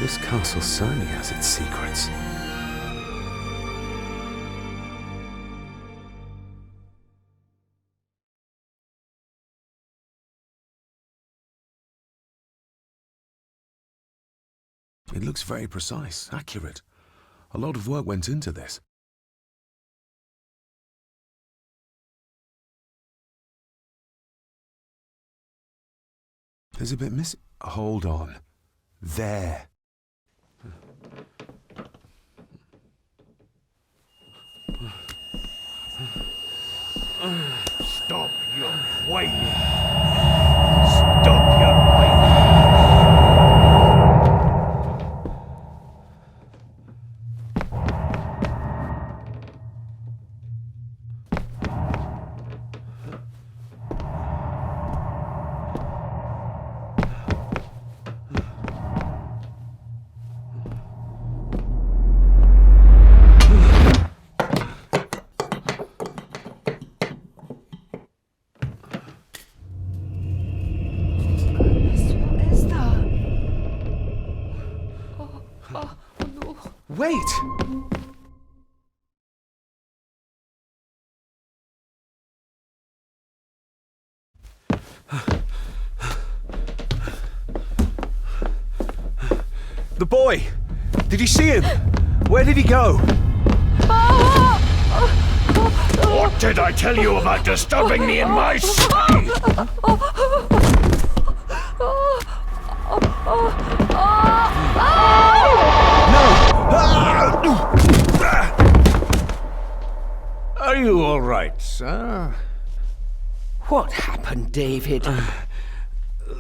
This castle certainly has its secrets. It looks very precise, accurate. A lot of work went into this. There's a bit missing. Hold on. There. Stop your whining! Stop your whining! Wait! The boy! Did you see him? Where did he go? What did I tell you about disturbing me in my study? Are you all right, sir? What happened, David?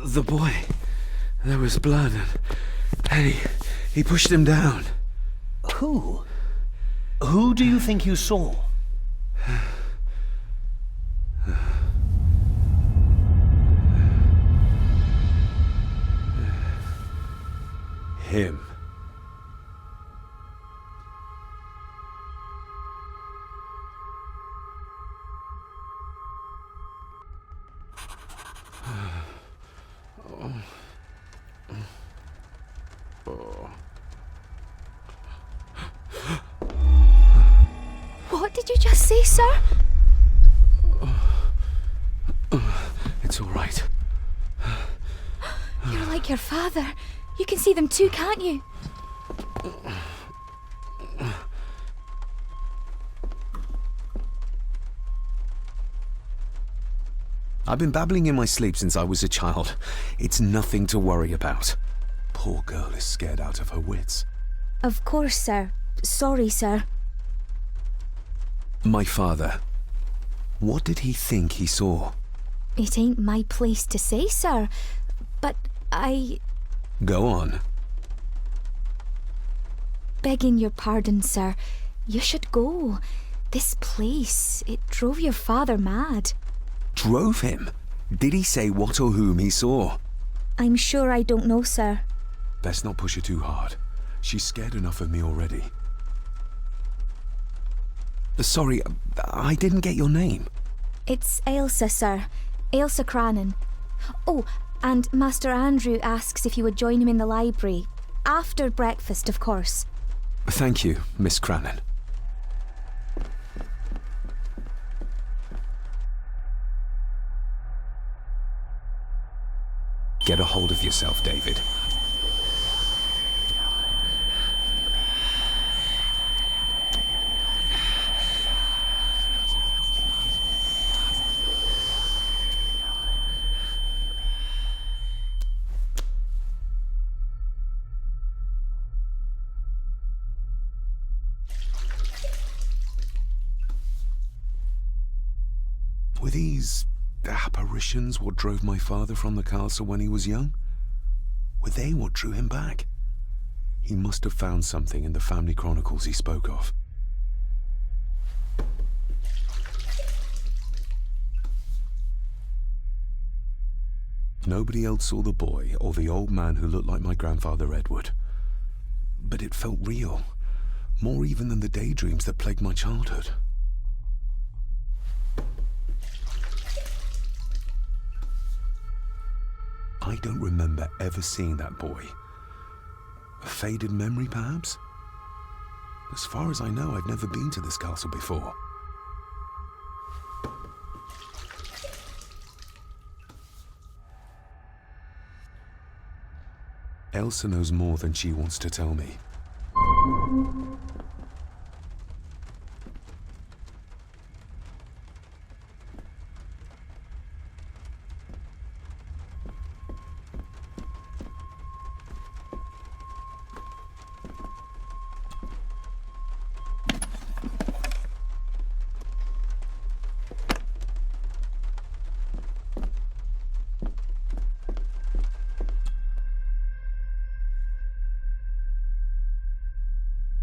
The boy. There was blood and he pushed him down. Who? Who do you think you saw? Him. What did you just say, sir? It's all right. You're like your father. You can see them too, can't you? I've been babbling in my sleep since I was a child. It's nothing to worry about. Poor girl is scared out of her wits. Of course, sir. Sorry, sir. My father. What did he think he saw? It ain't my place to say, sir. But Go on. begging your pardon, sir, you should go. This place, it drove your father mad. Drove him? Did he say what or whom he saw? I'm sure I don't know, sir. Best not push her too hard. She's scared enough of me already. Sorry, I didn't get your name. It's Ailsa, sir. Ailsa Crannan. Oh, and Master Andrew asks if you would join him in the library. After breakfast, of course. Thank you, Miss Crannan. Get a hold of yourself, David. Were these apparitions what drove my father from the castle when he was young? Were they what drew him back? He must have found something in the family chronicles he spoke of. Nobody else saw the boy or the old man who looked like my grandfather Edward. But it felt real, more even than the daydreams that plagued my childhood. I don't remember ever seeing that boy. A faded memory, perhaps? As far as I know, I've never been to this castle before. Elsa knows more than she wants to tell me.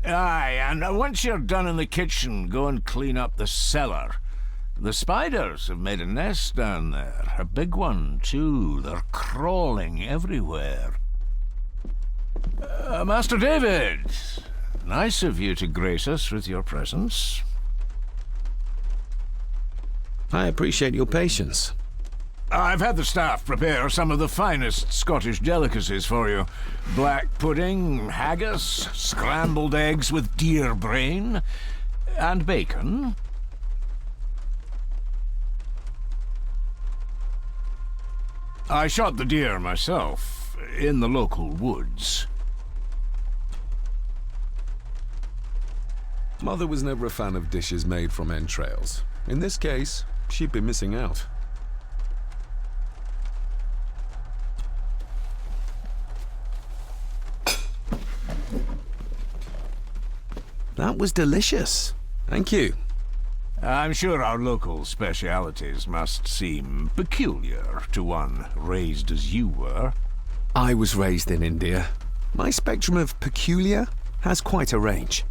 Aye, and once you're done in the kitchen, go and clean up the cellar. The spiders have made a nest down there. A big one, too. They're crawling everywhere. Master David, nice of you to grace us with your presence. I appreciate your patience. I've had the staff prepare some of the finest Scottish delicacies for you. Black pudding, haggis, scrambled eggs with deer brain, and bacon. I shot the deer myself, in the local woods. Mother was never a fan of dishes made from entrails. In this case, she'd be missing out. That was delicious. Thank you. I'm sure our local specialities must seem peculiar to one raised as you were. I was raised in India. My spectrum of peculiar has quite a range.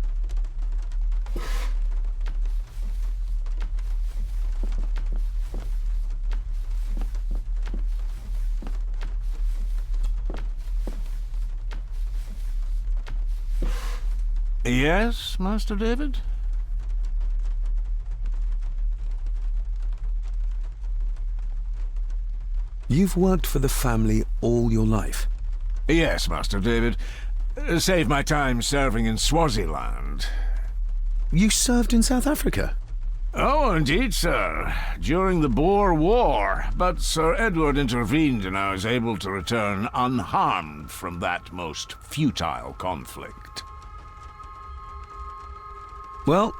Yes, Master David? You've worked for the family all your life? Yes, Master David. Save my time serving in Swaziland. You served in South Africa? Oh, indeed, sir. During the Boer War. But Sir Edward intervened and I was able to return unharmed from that most futile conflict. Well,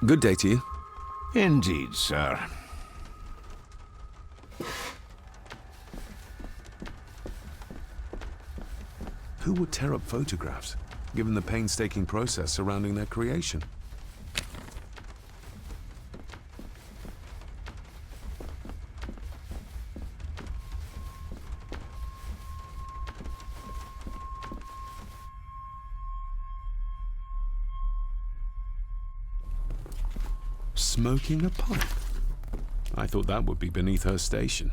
good day to you. Indeed, sir. Who would tear up photographs, given the painstaking process surrounding their creation? Smoking a pipe? I thought that would be beneath her station.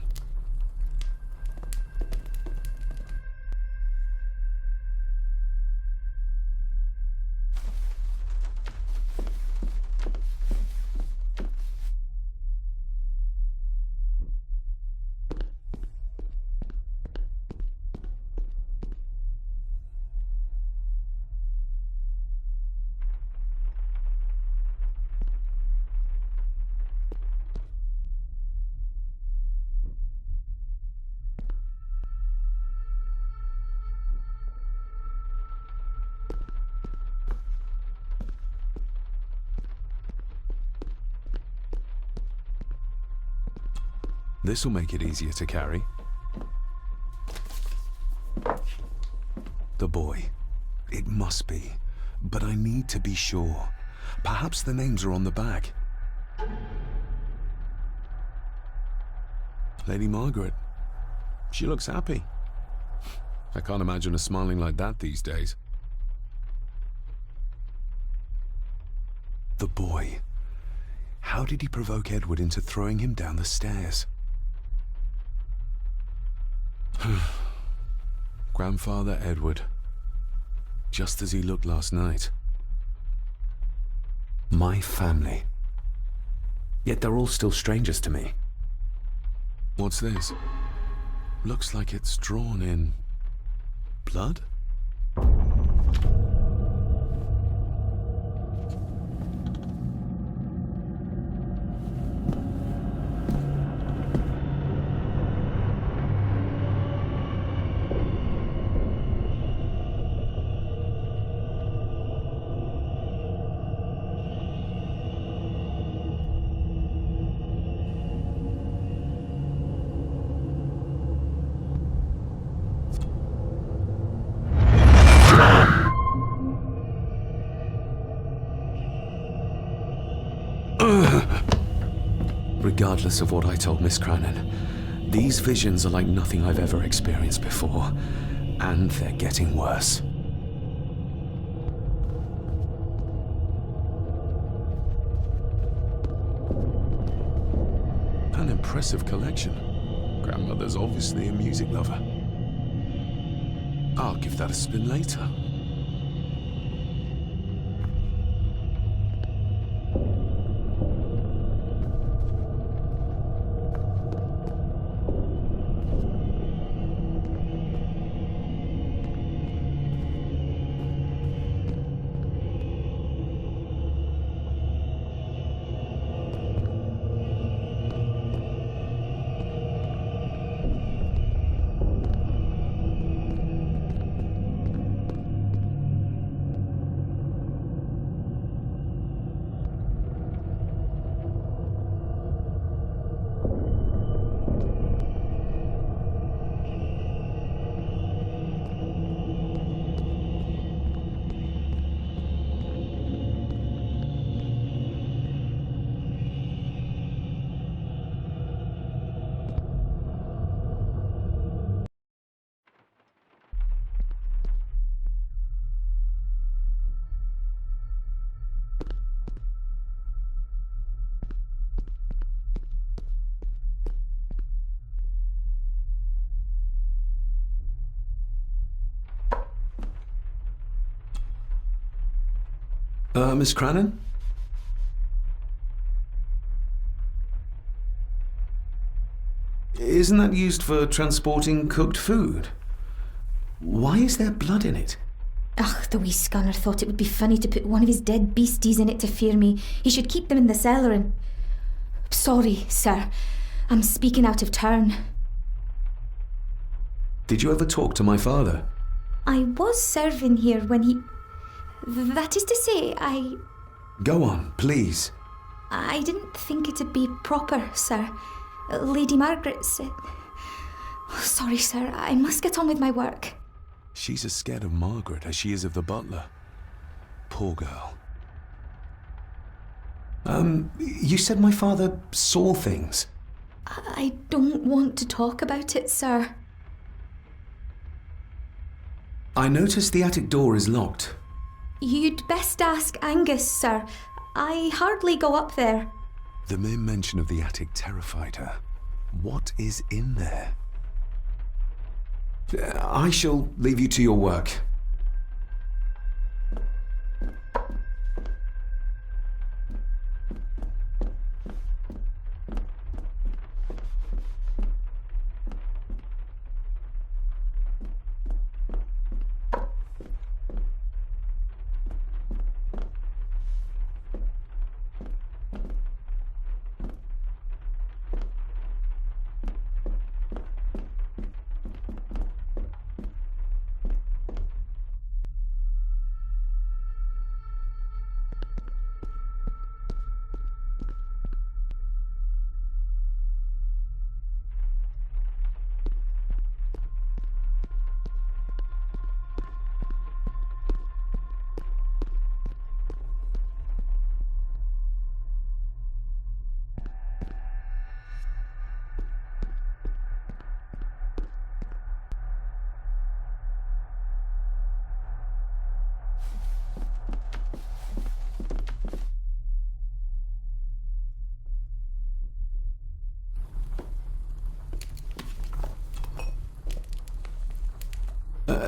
This'll make it easier to carry. The boy. It must be. But I need to be sure. Perhaps the names are on the back. Lady Margaret. She looks happy. I can't imagine her smiling like that these days. The boy. How did he provoke Edward into throwing him down the stairs? Grandfather Edward. Just as he looked last night. My family. Yet they're all still strangers to me. What's this? Looks like it's drawn in blood? Regardless of what I told Miss Cranon, these visions are like nothing I've ever experienced before, and they're getting worse. An impressive collection. Grandmother's obviously a music lover. I'll give that a spin later. Miss Cranon? Isn't that used for transporting cooked food? Why is there blood in it? Ugh, the wee scunner thought it would be funny to put one of his dead beasties in it to fear me. He should keep them in the cellar and... Sorry, sir. I'm speaking out of turn. Did you ever talk to my father? I was serving here when he... That is to say, Go on, please. I didn't think it'd be proper, sir. Lady Margaret said... Sorry, sir. I must get on with my work. She's as scared of Margaret as she is of the butler. Poor girl. You said my father saw things. I don't want to talk about it, sir. I noticed the attic door is locked. You'd best ask Angus, sir. I hardly go up there. The mere mention of the attic terrified her. What is in there? I shall leave you to your work.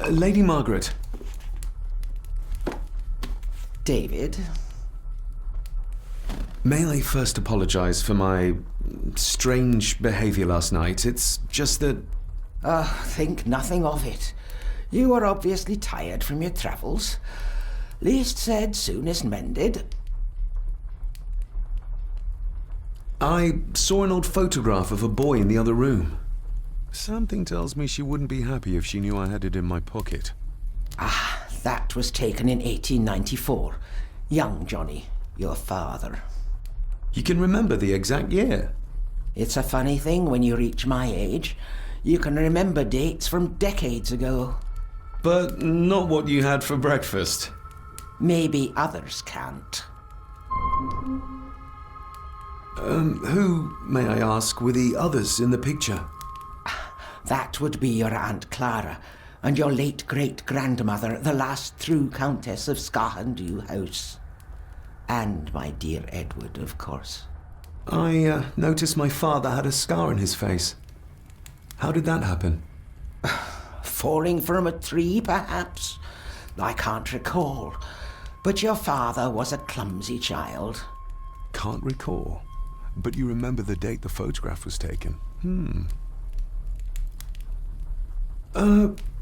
Lady Margaret. David? May I first apologize for my strange behavior last night? It's just that... Think nothing of it. You are obviously tired from your travels. Least said, soonest mended. I saw an old photograph of a boy in the other room. Something tells me she wouldn't be happy if she knew I had it in my pocket. Ah, that was taken in 1894. Young Johnny, your father. You can remember the exact year? It's a funny thing when you reach my age. You can remember dates from decades ago. But not what you had for breakfast. Maybe others can't. Who, may I ask, were the others in the picture? That would be your Aunt Clara and your late great-grandmother, the last true Countess of Scahandew House. And my dear Edward, of course. I noticed my father had a scar on his face. How did that happen? Falling from a tree, perhaps? I can't recall. But your father was a clumsy child. Can't recall. But you remember the date the photograph was taken?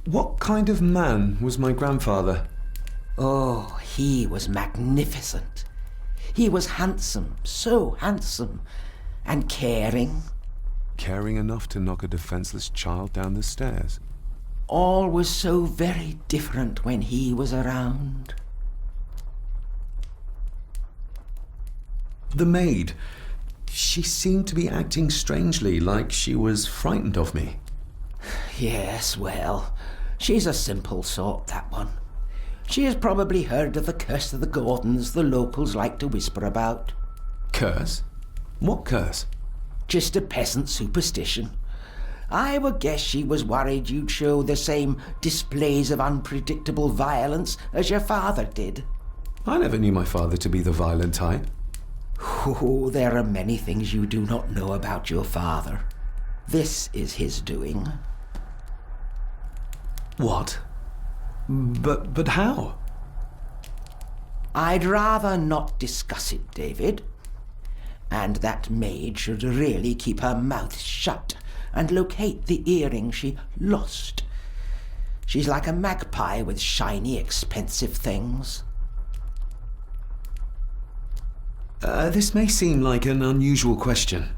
What kind of man was my grandfather? Oh, he was magnificent. He was handsome, so handsome, and caring. Caring enough to knock a defenseless child down the stairs. All was so very different when he was around. The maid. She seemed to be acting strangely, like she was frightened of me. Yes, well, she's a simple sort, that one. She has probably heard of the curse of the Gordons the locals like to whisper about. Curse? What curse? Just a peasant superstition. I would guess she was worried you'd show the same displays of unpredictable violence as your father did. I never knew my father to be the violent type. Oh, there are many things you do not know about your father. This is his doing. What? But how? I'd rather not discuss it, David. And that maid should really keep her mouth shut and locate the earring she lost. She's like a magpie with shiny, expensive things. This may seem like an unusual question.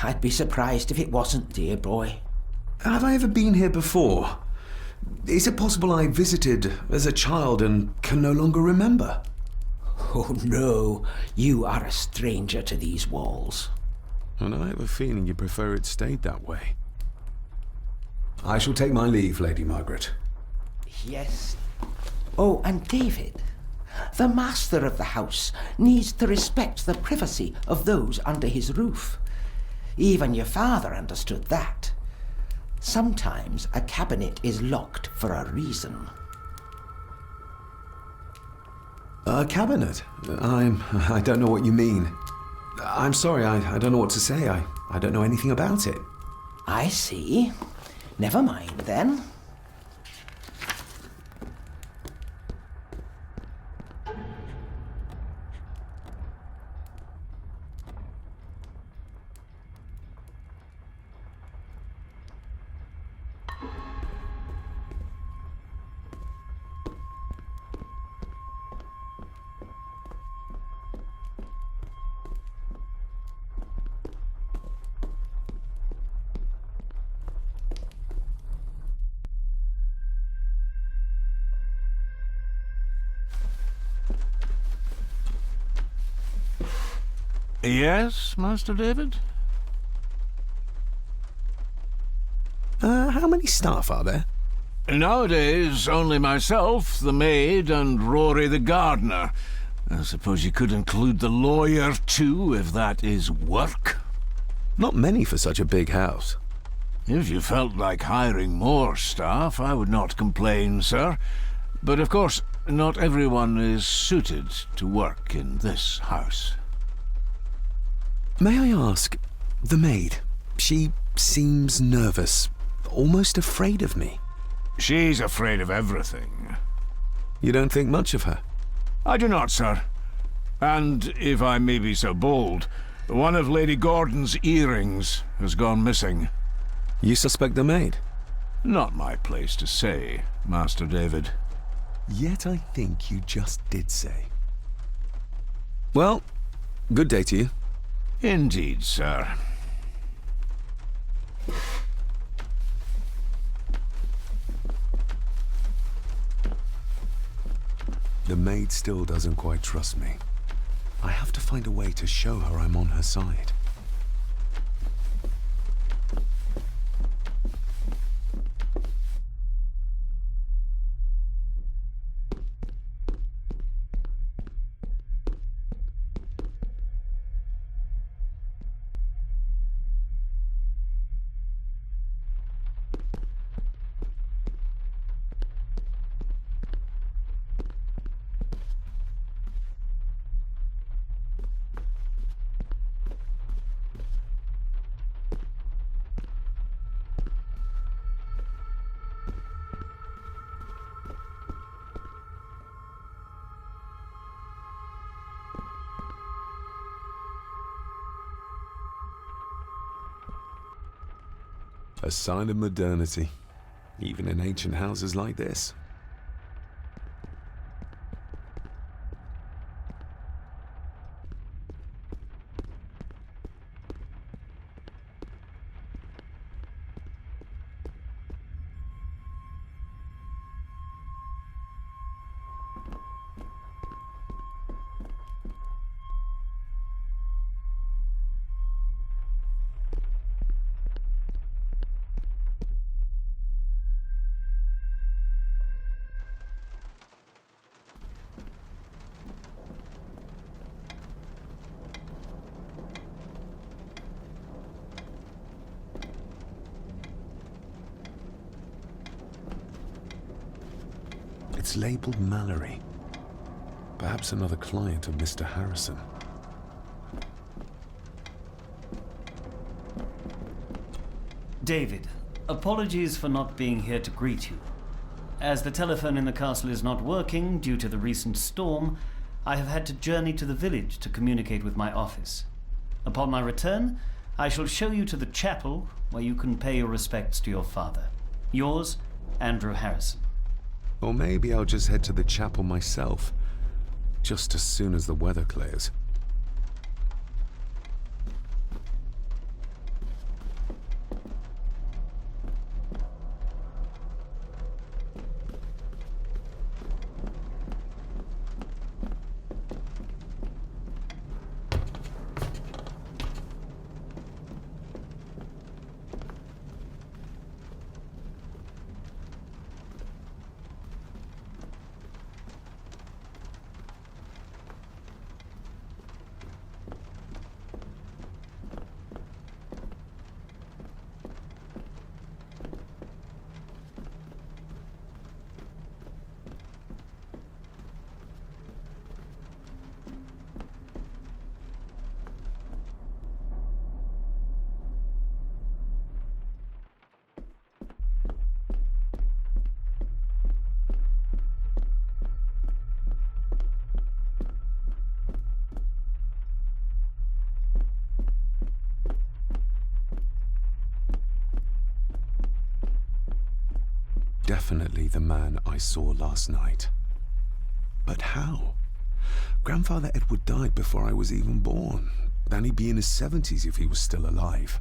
I'd be surprised if it wasn't, dear boy. Have I ever been here before? Is it possible I visited as a child and can no longer remember? Oh no, you are a stranger to these walls. And I have a feeling you prefer it stayed that way. I shall take my leave, Lady Margaret. Yes. Oh, and David, the master of the house needs to respect the privacy of those under his roof. Even your father understood that. Sometimes a cabinet is locked for a reason. A cabinet? I don't know what you mean. I'm sorry, I don't know what to say. I don't know anything about it. I see. Never mind, then. Yes, Master David? How many staff are there? Nowadays, only myself, the maid, and Rory the gardener. I suppose you could include the lawyer, too, if that is work. Not many for such a big house. If you felt like hiring more staff, I would not complain, sir. But of course, not everyone is suited to work in this house. May I ask, the maid, she seems nervous, almost afraid of me. She's afraid of everything. You don't think much of her? I do not, sir. And, if I may be so bold, one of Lady Gordon's earrings has gone missing. You suspect the maid? Not my place to say, Master David. Yet I think you just did say. Well, good day to you. Indeed, sir. The maid still doesn't quite trust me. I have to find a way to show her I'm on her side. A sign of modernity, even in ancient houses like this. It's labeled Mallory. Perhaps another client of Mr. Harrison. David, apologies for not being here to greet you. As the telephone in the castle is not working due to the recent storm, I have had to journey to the village to communicate with my office. Upon my return, I shall show you to the chapel where you can pay your respects to your father. Yours, Andrew Harrison. Or maybe I'll just head to the chapel myself, just as soon as the weather clears. Definitely the man I saw last night. But how? Grandfather Edward died before I was even born. Then he'd be in his 70s if he was still alive.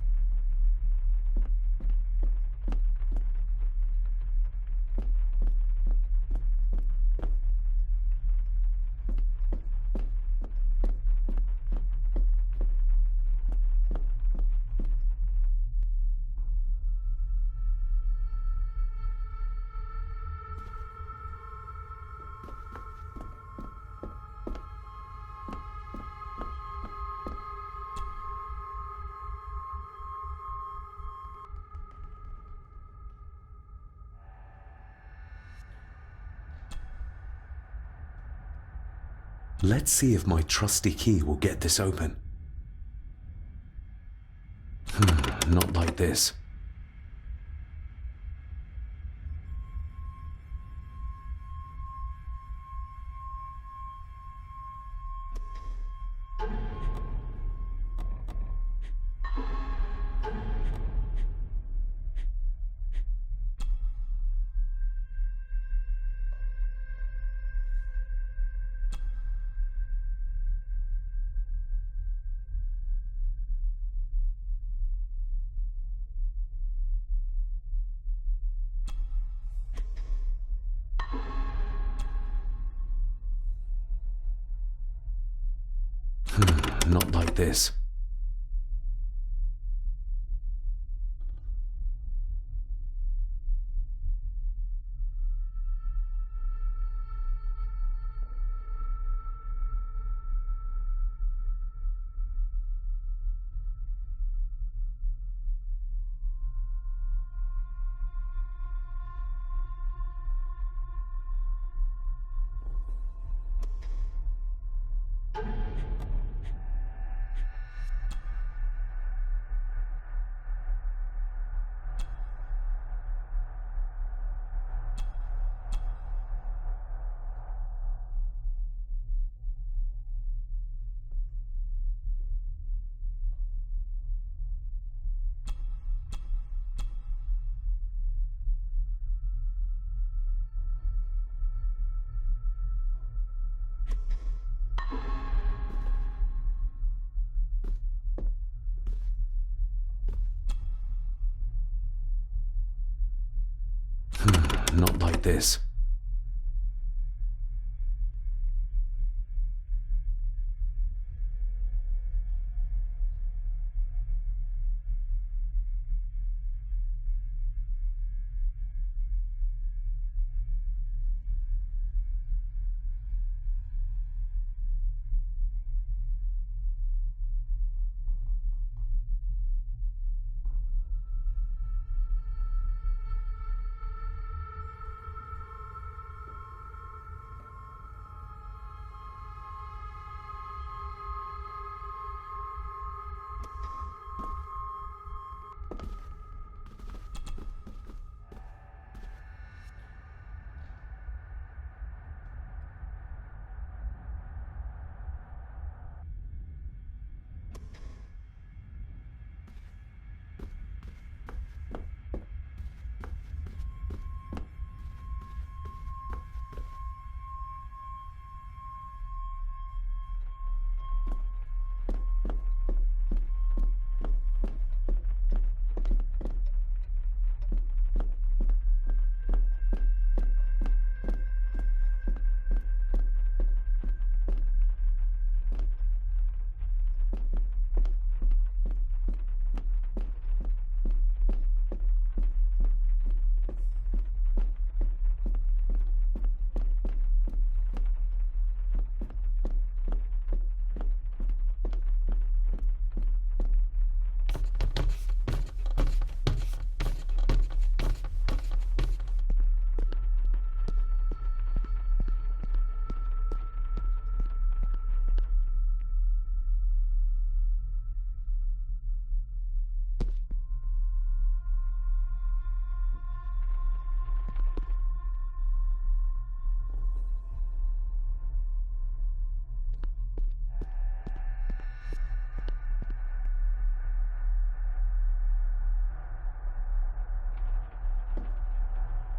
Let's see if my trusty key will get this open. Not like this. Not like this. Not like this.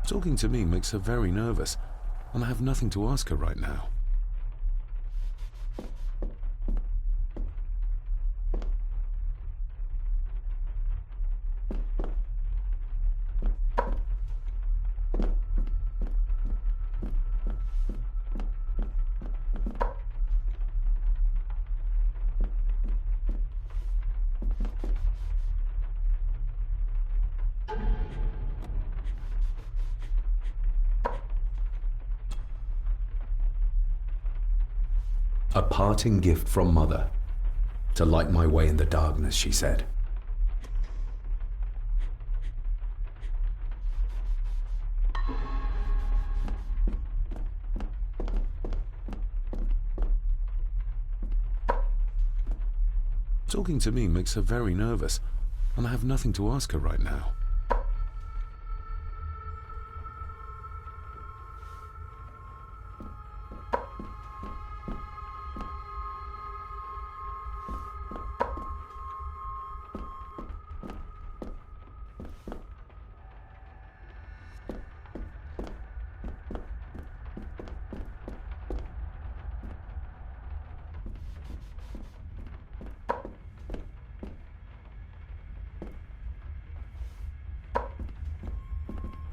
Talking to me makes her very nervous, and I have nothing to ask her right now. A parting gift from Mother. To light my way in the darkness, she said. Talking to me makes her very nervous, and I have nothing to ask her right now.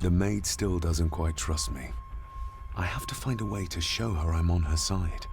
The maid still doesn't quite trust me. I have to find a way to show her I'm on her side.